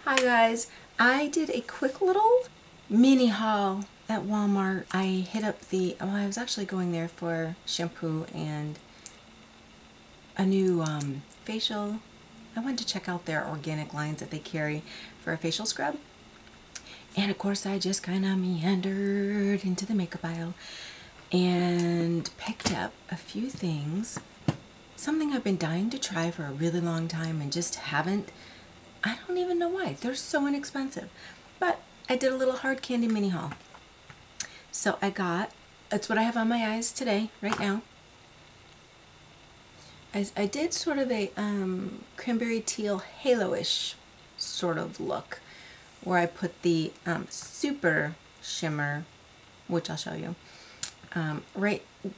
Hi guys, I did a quick little mini haul at Walmart. I hit up I was actually going there for shampoo and a new facial. I went to check out their organic lines that they carry for a facial scrub. And of course I just kind of meandered into the makeup aisle and picked up a few things. Something I've been dying to try for a really long time and just haven't. I don't even know why. They're so inexpensive. But I did a little hard candy mini haul. So that's what I have on my eyes today, right now. I did sort of a cranberry teal halo-ish sort of look, where I put the super shimmer, which I'll show you,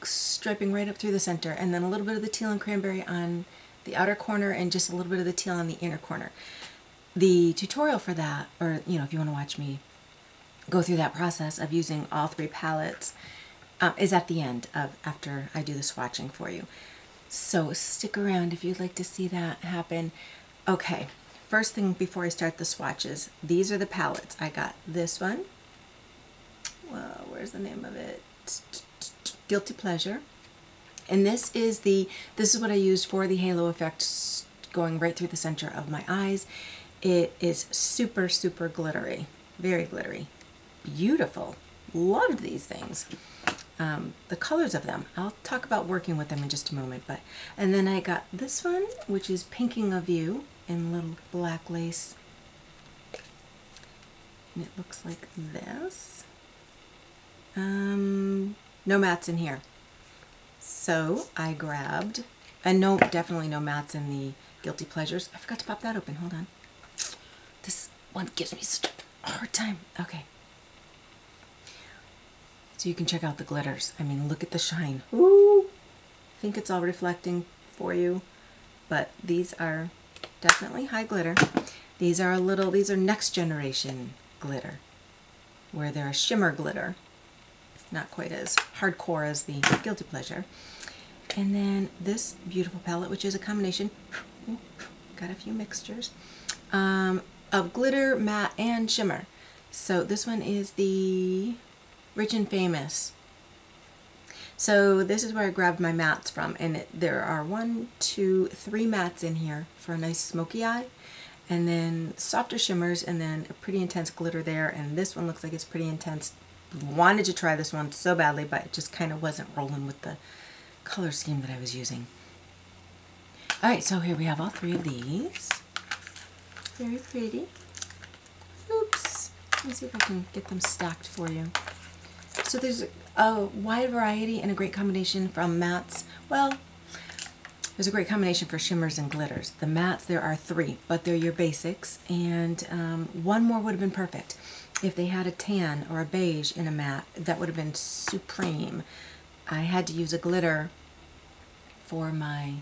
striping right up through the center, and then a little bit of the teal and cranberry on the outer corner and just a little bit of the teal on the inner corner. The tutorial for that, or if you want to watch me go through that process of using all three palettes, is at the end after I do the swatching for you. So stick around if you'd like to see that happen. Okay, first thing before I start the swatches, these are the palettes. I got this one. Well, where's the name of it? Guilty Pleasure. And this is what I used for the halo effect, going right through the center of my eyes. It is super, super glittery. Very glittery. Beautiful. Loved these things. The colors of them. I'll talk about working with them in just a moment. And then I got this one, which is Pinking of You in little black lace. And it looks like this. No mattes in here. So I grabbed, and definitely no mattes in the Guilty Pleasures. I forgot to pop that open. Hold on. This one gives me such a hard time. Okay. So you can check out the glitters. I mean, look at the shine. Ooh! I think it's all reflecting for you, but these are definitely high glitter. These are next generation glitter, where they're a shimmer glitter. Not quite as hardcore as the Guilty Pleasure. And then this beautiful palette, which is a combination, got a few mixtures, of glitter, matte, and shimmer. So this one is the Rich and Famous. So this is where I grabbed my mattes from, and there are 1, 2, 3 mattes in here for a nice smoky eye, and then softer shimmers, and then a pretty intense glitter there, and this one looks like it's pretty intense. Wanted to try this one so badly, but it just kind of wasn't rolling with the color scheme that I was using. Alright, so here we have all three of these. Very pretty. Oops. Let me see if I can get them stacked for you. So there's a wide variety and a great combination from mattes. Well, there's a great combination for shimmers and glitters. The mattes, there are 3, but they're your basics, and one more would have been perfect. If they had a tan or a beige in a matte, that would have been supreme. I had to use a glitter for my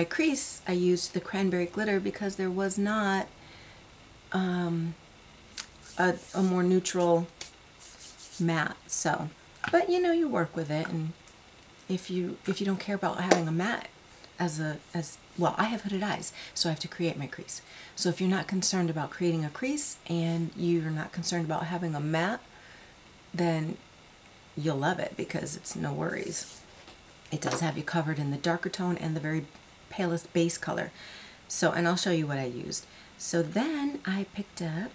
crease. I used the cranberry glitter because there was not a more neutral matte. So, but you work with it, and if you don't care about having a matte well, I have hooded eyes, so I have to create my crease. So if you're not concerned about creating a crease and you're not concerned about having a matte, then you'll love it because it's no worries. It does have you covered in the darker tone and the very palest base color. So, and I'll show you what I used. So then I picked up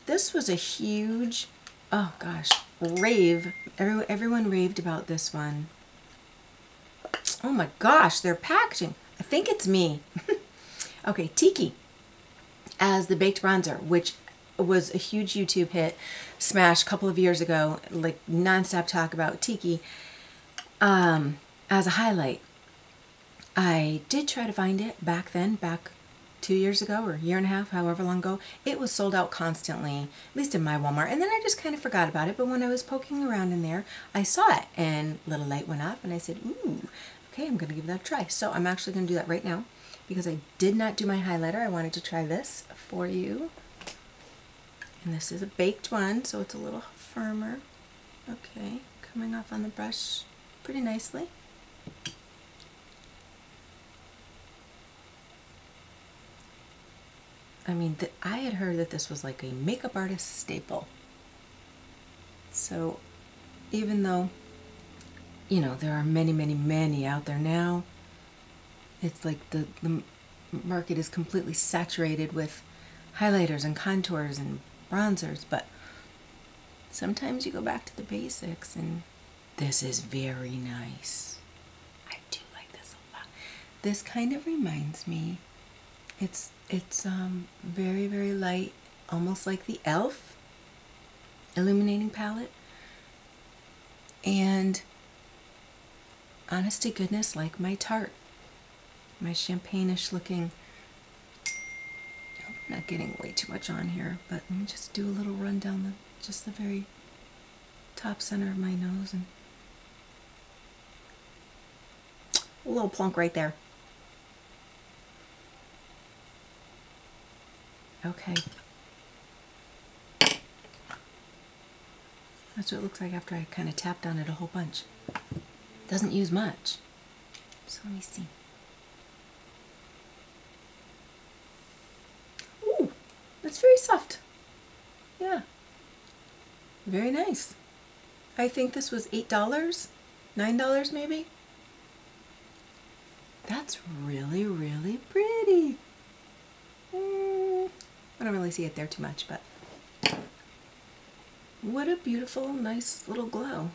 this was a huge, oh gosh, rave. Everyone raved about this one. Oh my gosh, their packaging. I think it's me. Okay, Tiki as the baked bronzer, which was a huge YouTube hit, smash a couple of years ago, like non-stop talk about Tiki as a highlight. I did try to find it back 2 years ago or a year and a half, however long ago. It was sold out constantly, at least in my Walmart, and then I just kind of forgot about it. But when I was poking around in there, I saw it, and little light went up, and I said, ooh, okay, I'm going to give that a try. So I'm actually going to do that right now because I did not do my highlighter. I wanted to try this for you. And this is a baked one, so it's a little firmer. Okay, coming off on the brush pretty nicely. I mean, I had heard that this was like a makeup artist staple. So even though, you know, there are many, many, many out there now, it's like the market is completely saturated with highlighters and contours and bronzers, but sometimes you go back to the basics, and this is very nice. I do like this a lot. This kind of reminds me, it's very, very light, almost like the e.l.f. illuminating palette, and honest to goodness, like my Tarte, my champagne-ish looking. I'm not getting way too much on here, but let me just do a little run down just the very top center of my nose, and a little plunk right there. Okay. That's what it looks like after I kind of tapped on it a whole bunch. Doesn't use much. So let me see. Ooh, that's very soft. Yeah. Very nice. I think this was $8, $9 maybe. That's really, really pretty. I don't really see it there too much, but what a beautiful, nice little glow.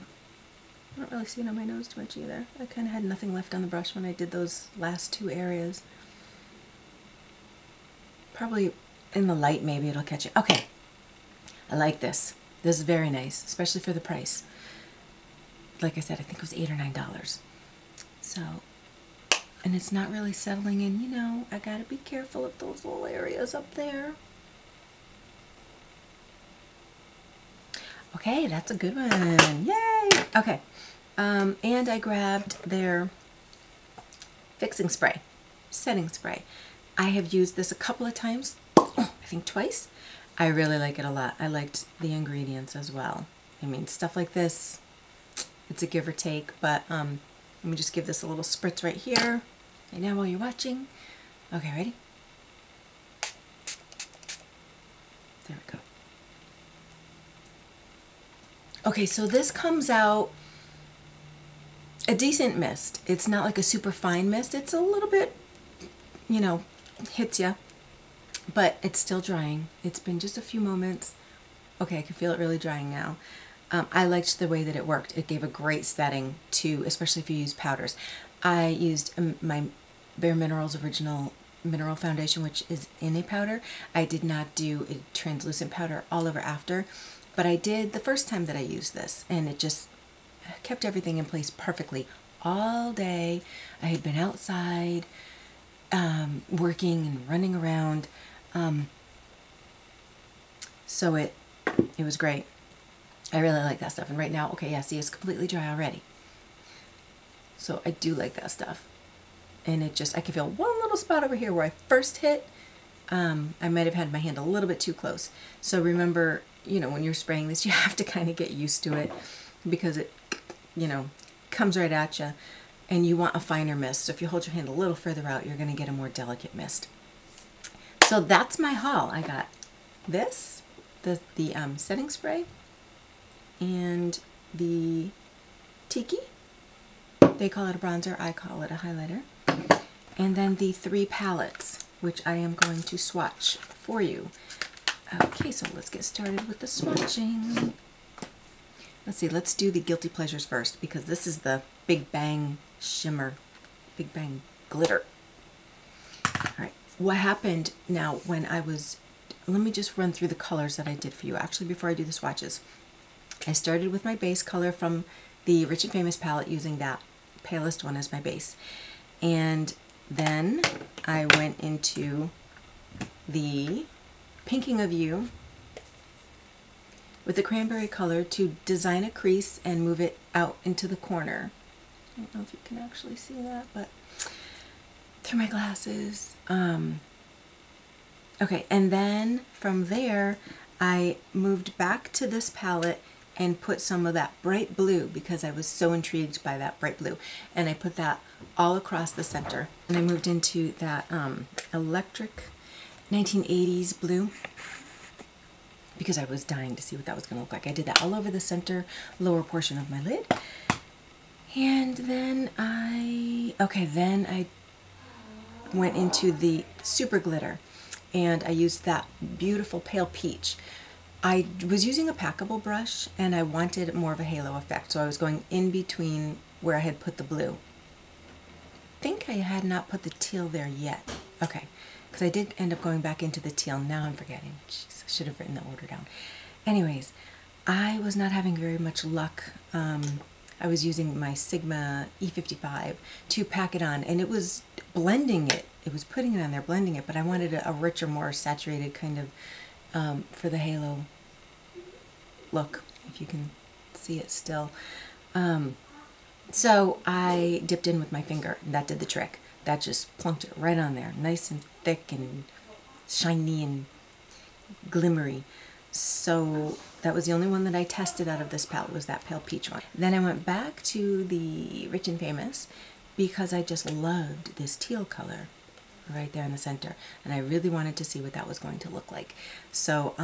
I don't really see it on my nose too much either. I kind of had nothing left on the brush when I did those last two areas. Probably in the light, maybe it'll catch it. Okay, I like this. This is very nice, especially for the price. Like I said, I think it was $8 or $9. So, and it's not really settling in. You know, I gotta be careful of those little areas up there. Okay, that's a good one. Yay! Okay, and I grabbed their fixing spray, setting spray. I have used this a couple of times, I think twice. I really like it a lot. I liked the ingredients as well. I mean, stuff like this, it's a give or take, but let me just give this a little spritz right here, right now while you're watching. Okay, ready? There we go. Okay, so this comes out a decent mist. It's not like a super fine mist. It's a little bit, you know, hits ya, but it's still drying. It's been just a few moments. Okay, I can feel it really drying now. I liked the way that it worked. It gave a great setting to, especially if you use powders. I used my Bare Minerals Original Mineral Foundation, which is in a powder. I did not do a translucent powder all over after, but I did the first time that I used this, and it just kept everything in place perfectly all day. I had been outside working and running around, so it was great. I really like that stuff. And right now, okay, yeah, see, it's completely dry already. So I do like that stuff. And it just, I can feel one little spot over here where I first hit. I might have had my hand a little bit too close. So remember, you know, when you're spraying this, you have to kind of get used to it because it, you know, comes right at you. And you want a finer mist. So if you hold your hand a little further out, you're going to get a more delicate mist. So that's my haul. I got this, the setting spray, and the Tiki. They call it a bronzer, I call it a highlighter. And then the 3 palettes, which I am going to swatch for you. Okay, so let's get started with the swatching. Let's see, let's do the Guilty Pleasures first, because this is the Big Bang Shimmer, Big Bang Glitter. All right, what happened now when I was, let me just run through the colors that I did for you, actually, before I do the swatches. I started with my base color from the Rich and Famous palette, using that palest one as my base. And then I went into the Pinking of You with the cranberry color to design a crease and move it out into the corner. I don't know if you can actually see that, but through my glasses. Okay, and then from there I moved back to this palette and put some of that bright blue, because I was so intrigued by that bright blue, and I put that all across the center. And I moved into that electric, 1980s blue, because I was dying to see what that was going to look like. I did that all over the center lower portion of my lid. And then I went into the super glitter, and I used that beautiful pale peach. I was using a packable brush, and I wanted more of a halo effect, so I was going in between where I had put the blue. I think I had not put the teal there yet. Okay, because I did end up going back into the teal. Now I'm forgetting. Jeez, I should have written the order down. Anyways, I was not having very much luck. I was using my Sigma E55 to pack it on, and it was blending it. It was putting it on there, blending it, but I wanted a richer, more saturated kind of, for the halo look, if you can see it still. So I dipped in with my finger, and that did the trick. That just plunked it right on there, nice and thick and shiny and glimmery. So that was the only one that I tested out of this palette, was that pale peach one. Then I went back to the Rich and Famous because I just loved this teal color right there in the center, and I really wanted to see what that was going to look like. So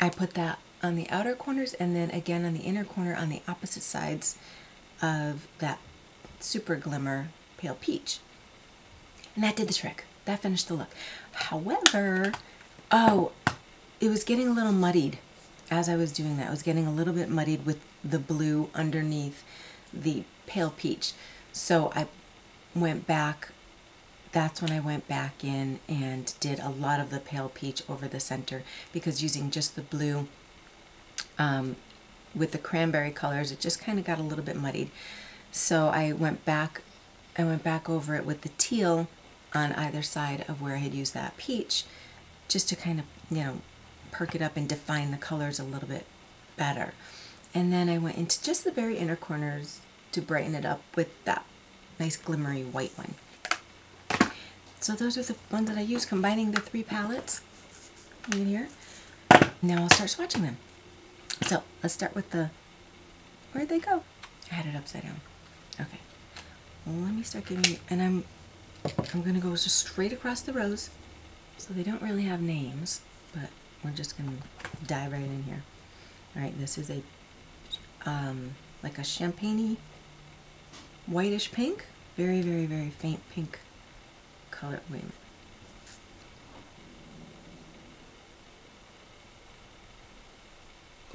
I put that on the outer corners, and then again on the inner corner on the opposite sides of that super glimmer pale peach. And that did the trick. That finished the look. However, it was getting a little muddied as I was doing that. I was getting a little bit muddied with the blue underneath the pale peach. So I went back. That's when I went back in and did a lot of the pale peach over the center, because using just the blue with the cranberry colors, it just kind of got a little bit muddied. So I went back over it with the teal on either side of where I had used that peach, just to kind of, you know, perk it up and define the colors a little bit better. And then I went into just the very inner corners to brighten it up with that nice glimmery white one. So those are the ones that I used, combining the three palettes in here. Now I'll start swatching them. So let's start with the, where'd they go? I had it upside down. Okay. Well, let me start giving you, and I'm gonna go just straight across the rows. So they don't really have names, but we're just gonna dive right in here. All right, this is a like a champagne-y whitish pink, very, very, very faint pink color. Wait a minute.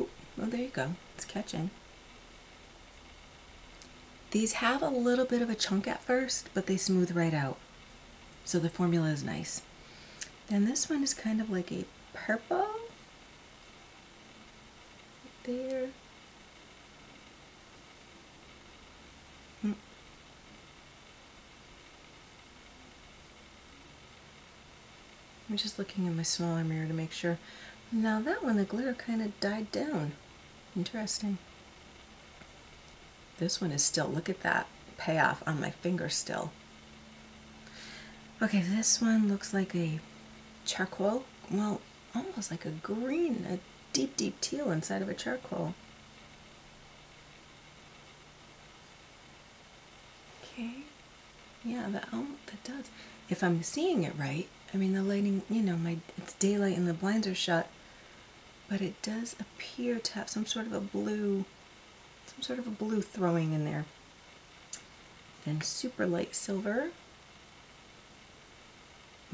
Oh, well, there you go. It's catching. These have a little bit of a chunk at first, but they smooth right out. So the formula is nice. Then this one is kind of like a purple. There. I'm just looking in my smaller mirror to make sure. Now that one, the glitter kind of died down. Interesting. This one is still, look at that payoff on my finger still. Okay, this one looks like a charcoal, well, almost like a green, a deep, deep teal inside of a charcoal. Okay, yeah, that does. If I'm seeing it right, I mean the lighting, you know, it's daylight and the blinds are shut, but it does appear to have some sort of a blue throwing in there. Then super light silver.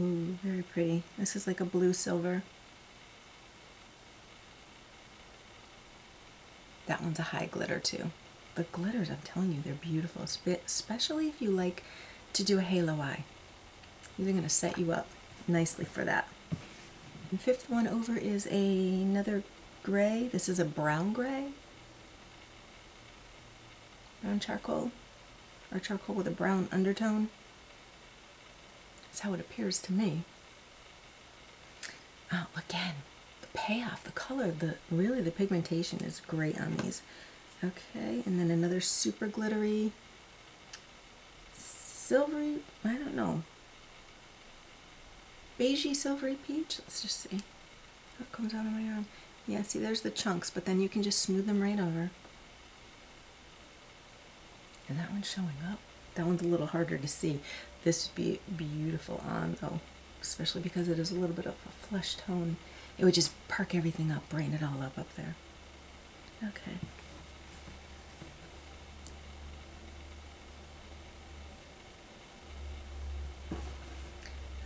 Ooh, very pretty. This is like a blue silver. That one's a high glitter too. The glitters, I'm telling you, they're beautiful, especially if you like to do a halo eye. These are going to set you up nicely for that. The fifth one over is another gray. This is a brown gray. Brown charcoal, or charcoal with a brown undertone. That's how it appears to me. Oh, again, the payoff, the color, really the pigmentation is great on these. Okay, and then another super glittery, silvery, I don't know, beigey silvery peach. Let's just see how it comes out on my arm. Yeah, see, there's the chunks, but then you can just smooth them right over. And that one's showing up. That one's a little harder to see. This would be beautiful on, though. especially because it is a little bit of a flesh tone. It would just perk everything up, brighten it all up there. Okay.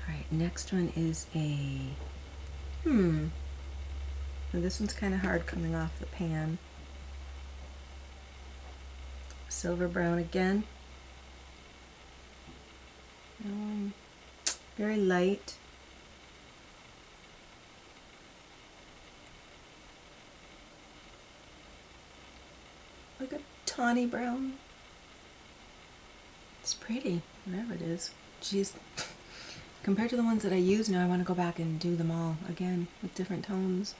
Alright, next one is a, now this one's kind of hard coming off the pan. Silver brown again. Very light. Like a tawny brown. It's pretty, whatever it is. Jeez. Compared to the ones that I use now, I want to go back and do them all again with different tones.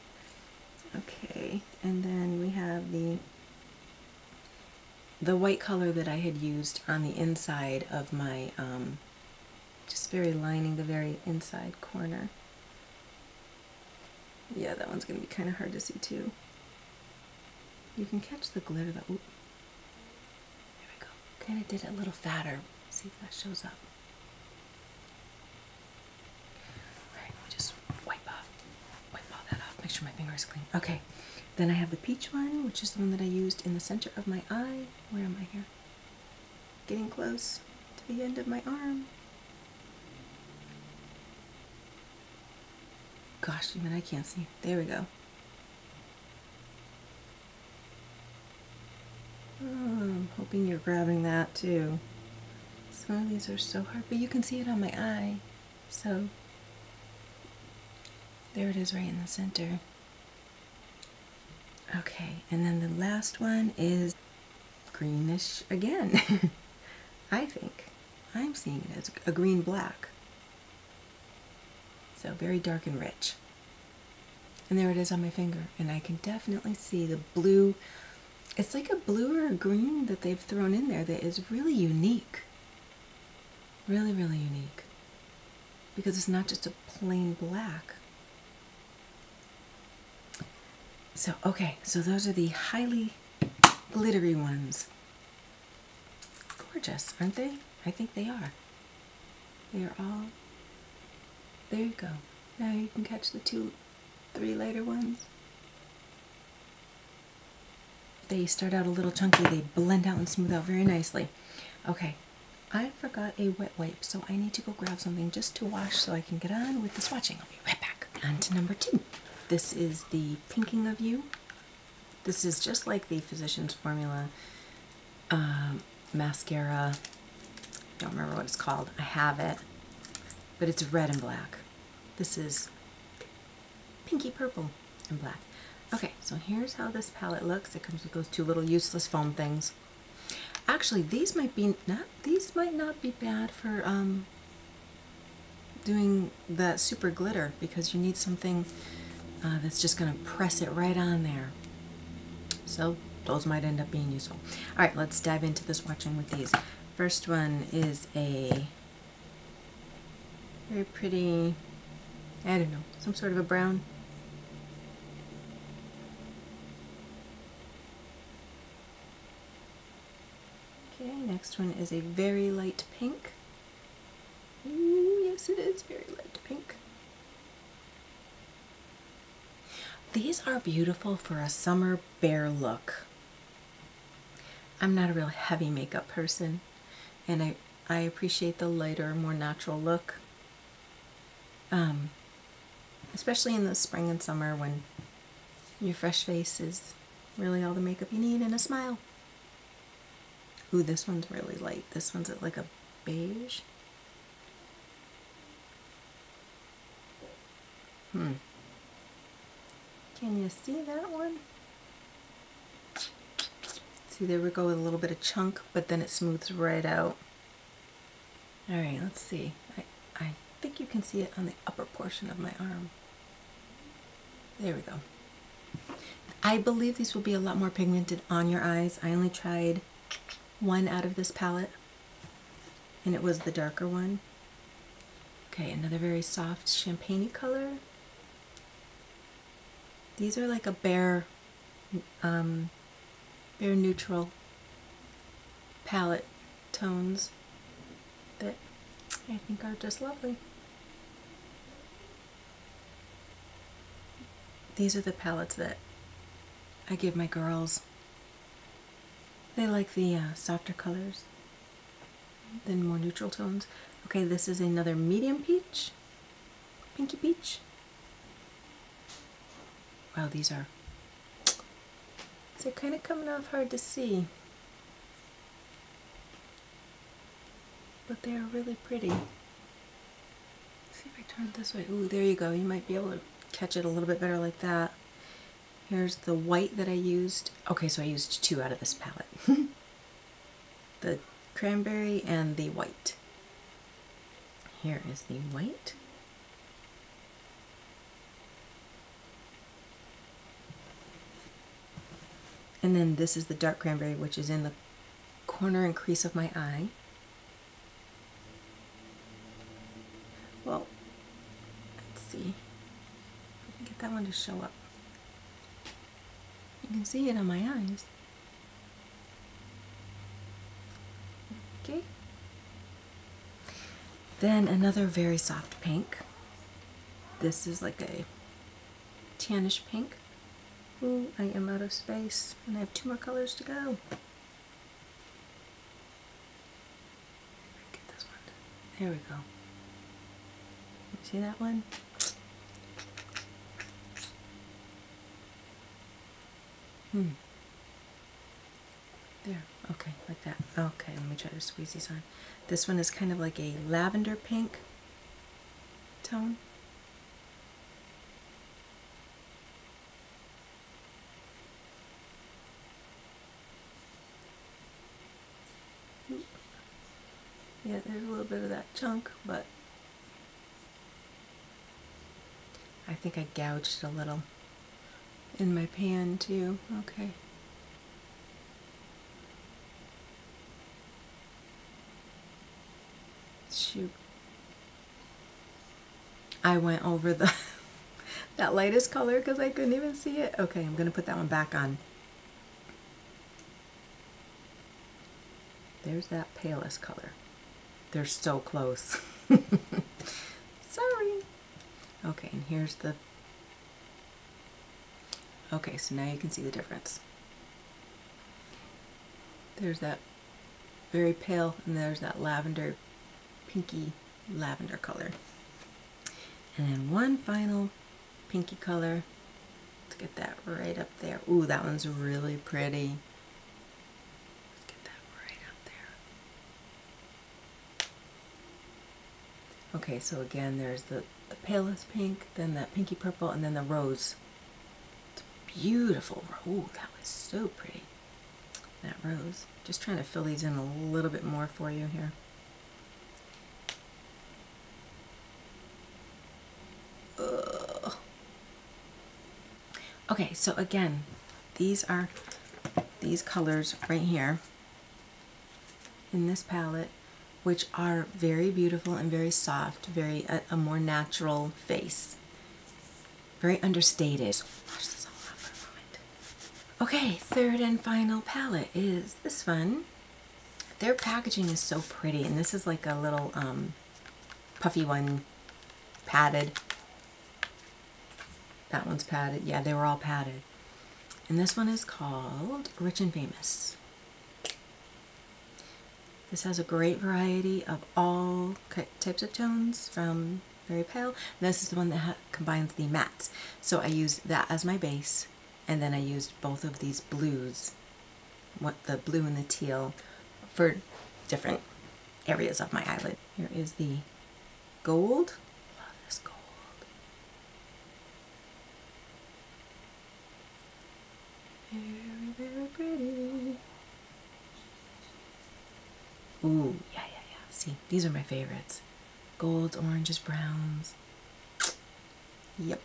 Okay, and then we have the white color that I had used on the inside of my, just very lining the very inside corner. Yeah, that one's going to be kind of hard to see too. You can catch the glitter though. Oop. There we go. Kind of did it a little fatter. See if that shows up. Alright, just wipe all that off. Make sure my finger is clean. Okay, then I have the peach one, which is the one that I used in the center of my eye. Where am I here? Getting close to the end of my arm. Gosh, even I can't see. There we go. Oh, I'm hoping you're grabbing that too. Some of these are so hard, but you can see it on my eye. So, there it is right in the center. Okay, and then the last one is greenish again. I think. I'm seeing it as a green-black. So very dark and rich. And there it is on my finger, and I can definitely see the blue. It's like a blue or a green that they've thrown in there that is really unique. Really, really unique. Because it's not just a plain black. So, okay, so those are the highly glittery ones. Gorgeous, aren't they? I think they are. They are all, there you go. Now you can catch the 2, 3 lighter ones. They start out a little chunky, they blend out and smooth out very nicely. Okay, I forgot a wet wipe, so I need to go grab something just to wash so I can get on with the swatching. I'll be right back. On to number 2. This is the Pinking of You. This is just like the Physicians Formula mascara. I don't remember what it's called. I have it, but it's red and black. This is pinky purple and black. Okay, so here's how this palette looks. It comes with those 2 little useless foam things. Actually, these might not be bad for doing that super glitter, because you need something that's just going to press it right on there. So those might end up being useful. All right, let's dive into the swatching with these. First one is a very pretty, I don't know, some sort of a brown. Okay, next one is a very light pink. Ooh, yes it is, very light pink. These are beautiful for a summer bare look. I'm not a real heavy makeup person, and I appreciate the lighter, more natural look. Especially in the spring and summer when your fresh face is really all the makeup you need and a smile. Ooh, this one's really light. This one's like a beige. Can you see that one? See, there we go with a little bit of chunk, but then it smooths right out. Alright, let's see. I think you can see it on the upper portion of my arm. There we go. I believe these will be a lot more pigmented on your eyes. I only tried one out of this palette, and it was the darker one. Okay, another very soft champagne-y color. These are like a bare neutral palette tones that I think are just lovely. These are the palettes that I give my girls. They like the softer colors than more neutral tones. Okay, this is another medium peach, pinky peach. Wow, they're kind of coming off hard to see, but they are really pretty. Let's see if I turn it this way. Ooh, there you go. You might be able to catch it a little bit better like that. Here's the white that I used. Okay, so I used 2 out of this palette. The cranberry and the white. Here is the white. And then this is the dark cranberry, which is in the corner and crease of my eye. Well, let's see if I can get that one to show up. You can see it on my eyes. Okay. Then another very soft pink. This is like a tannish pink. Ooh, I am out of space, and I have 2 more colors to go. Get this one. There we go. See that one? There. Okay, like that. Okay, let me try to squeeze these on. This one is kind of like a lavender pink tone. Yeah, there's a little bit of that chunk, but I think I gouged a little in my pan too. Okay. Shoot. I went over the that lightest color because I couldn't even see it. Okay, I'm gonna put that one back on. There's that palest color. They're so close. Sorry. Okay, and here's the... Okay, so now you can see the difference. There's that very pale, and there's that lavender, pinky lavender color. And then one final pinky color. Let's get that right up there. Ooh, that one's really pretty. Okay, so again, there's the palest pink, then that pinky purple, and then the rose. It's beautiful. Ooh, that was so pretty. That rose. Just trying to fill these in a little bit more for you here. Ugh. Okay, so again, these are these colors right here in this palette, which are very beautiful and very soft, very a more natural face, very understated. Wash this all out for a moment. Okay, third and final palette is this one. Their packaging is so pretty, and this is like a little puffy one, padded. That one's padded. Yeah, they were all padded. And this one is called Rich and Famous. This has a great variety of all types of tones, from very pale. And this is the one that combines the mattes. So I used that as my base, and then I used both of these blues, the blue and the teal, for different areas of my eyelid. Here is the gold. Love this gold. Very, very pretty. Ooh, yeah. See, these are my favorites. Golds, oranges, browns. Yep.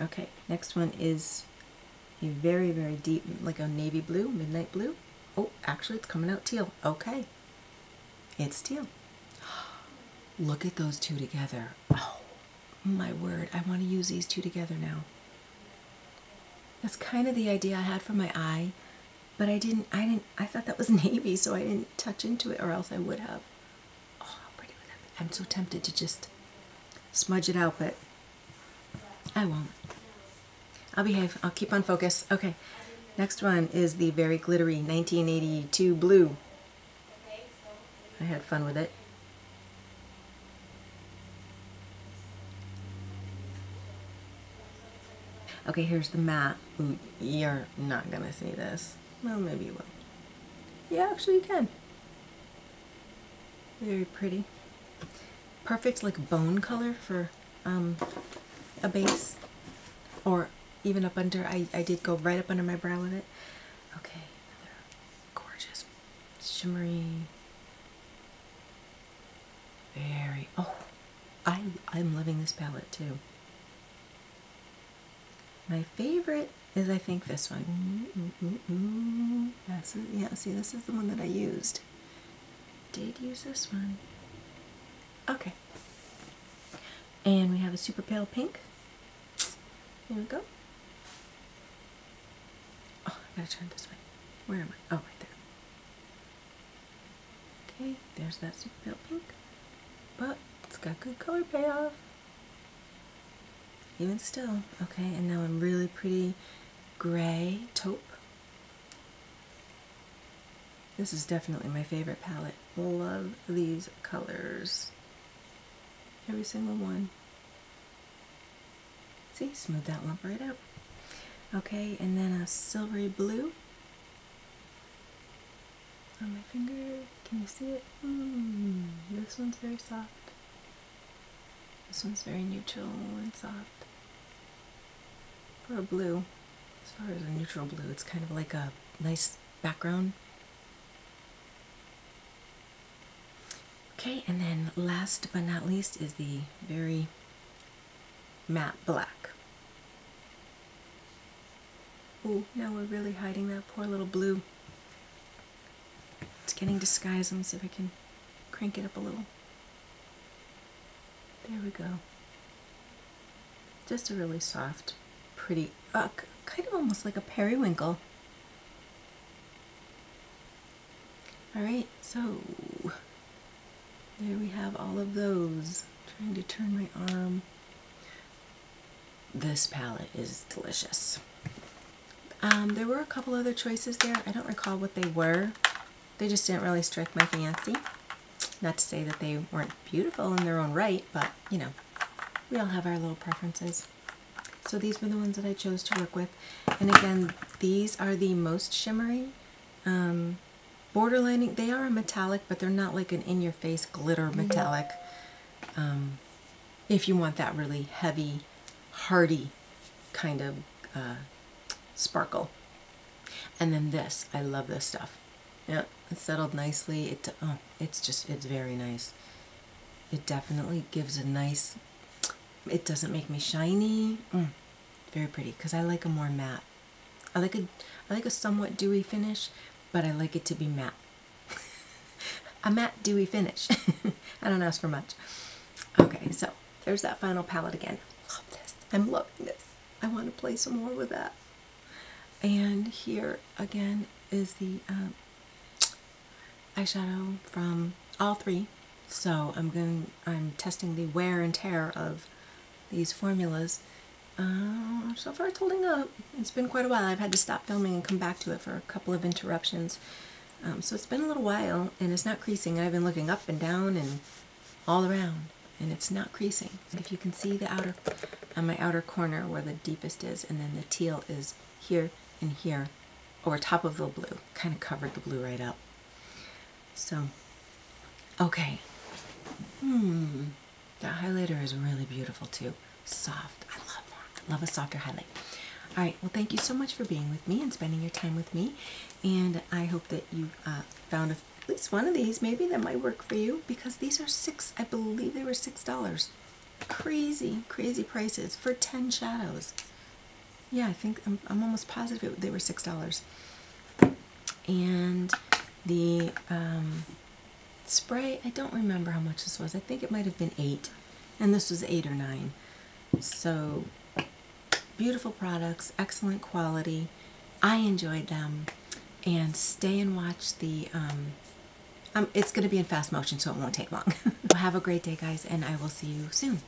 Okay, next one is a very, very deep, like a navy blue, midnight blue. Oh, actually it's coming out teal. Okay. It's teal. Look at those two together. Oh, my word. I want to use these two together now. That's kind of the idea I had for my eye. But I thought that was navy, so I didn't touch into it, or else I would have. Oh, how pretty would that be? I'm so tempted to just smudge it out, but I won't. I'll behave. I'll keep on focus. Okay. Next one is the very glittery 1982 blue. I had fun with it. Okay, here's the matte. Ooh, you're not gonna see this. Well, maybe you will. Yeah, actually you can. Very pretty. Perfect like bone color for a base. Or even up under, I did go right up under my brow with it. Okay, gorgeous, shimmery. Very, oh, I'm loving this palette too. My favorite is, I think, this one. That's it. Yeah, see, this is the one that I used. Did use this one. Okay. And we have a super pale pink. Here we go. Oh, I gotta turn this way. Where am I? Oh, right there. Okay, there's that super pale pink. But it's got good color payoff. Even still. Okay, and now I'm really pretty gray taupe. This is definitely my favorite palette. Love these colors. Every single one. See, smooth that lump right out. Okay, and then a silvery blue on my finger. Can you see it? This one's very soft. This one's very neutral and soft. For a blue, as far as a neutral blue, it's kind of like a nice background. Okay, and then last but not least is the very matte black. Oh, now we're really hiding that poor little blue. It's getting disguised. Let me see if I can crank it up a little. There we go. Just a really soft, pretty, kind of almost like a periwinkle. Alright, so there we have all of those. I'm trying to turn my arm. This palette is delicious. There were a couple other choices there. I don't recall what they were. They just didn't really strike my fancy. Not to say that they weren't beautiful in their own right, but you know, we all have our little preferences. So these were the ones that I chose to work with. And again, these are the most shimmery. Borderlining, they are a metallic, but they're not like an in-your-face glitter metallic. If you want that really heavy, hardy kind of sparkle. And then this, I love this stuff. Yeah, it's settled nicely. It's very nice. It definitely gives a nice, it doesn't make me shiny. Very pretty, because I like a more matte. I like a somewhat dewy finish, but I like it to be matte. A matte dewy finish. I don't ask for much. Okay, so there's that final palette again. Love this. I'm loving this. I want to play some more with that. And here again is the eyeshadow from all three. So I'm testing the wear and tear of these formulas. So far it's holding up. It's been quite a while. I've had to stop filming and come back to it for a couple of interruptions. So it's been a little while, and it's not creasing. I've been looking up and down and all around, and it's not creasing. If you can see the outer, on my outer corner where the deepest is, and then the teal is here and here, over top of the blue. Kind of covered the blue right up. So, okay. That highlighter is really beautiful too. Soft. I love that. I love a softer highlight. Alright, well thank you so much for being with me and spending your time with me. And I hope that you found at least one of these maybe that might work for you, because these are I believe they were $6. Crazy, crazy prices for 10 shadows. Yeah, I think I'm almost positive they were $6. And the spray, I don't remember how much this was. I think it might have been $8, and this was $8 or $9. So beautiful products, excellent quality. I enjoyed them, and stay and watch the it's going to be in fast motion, so it won't take long. Have a great day, guys, and I will see you soon.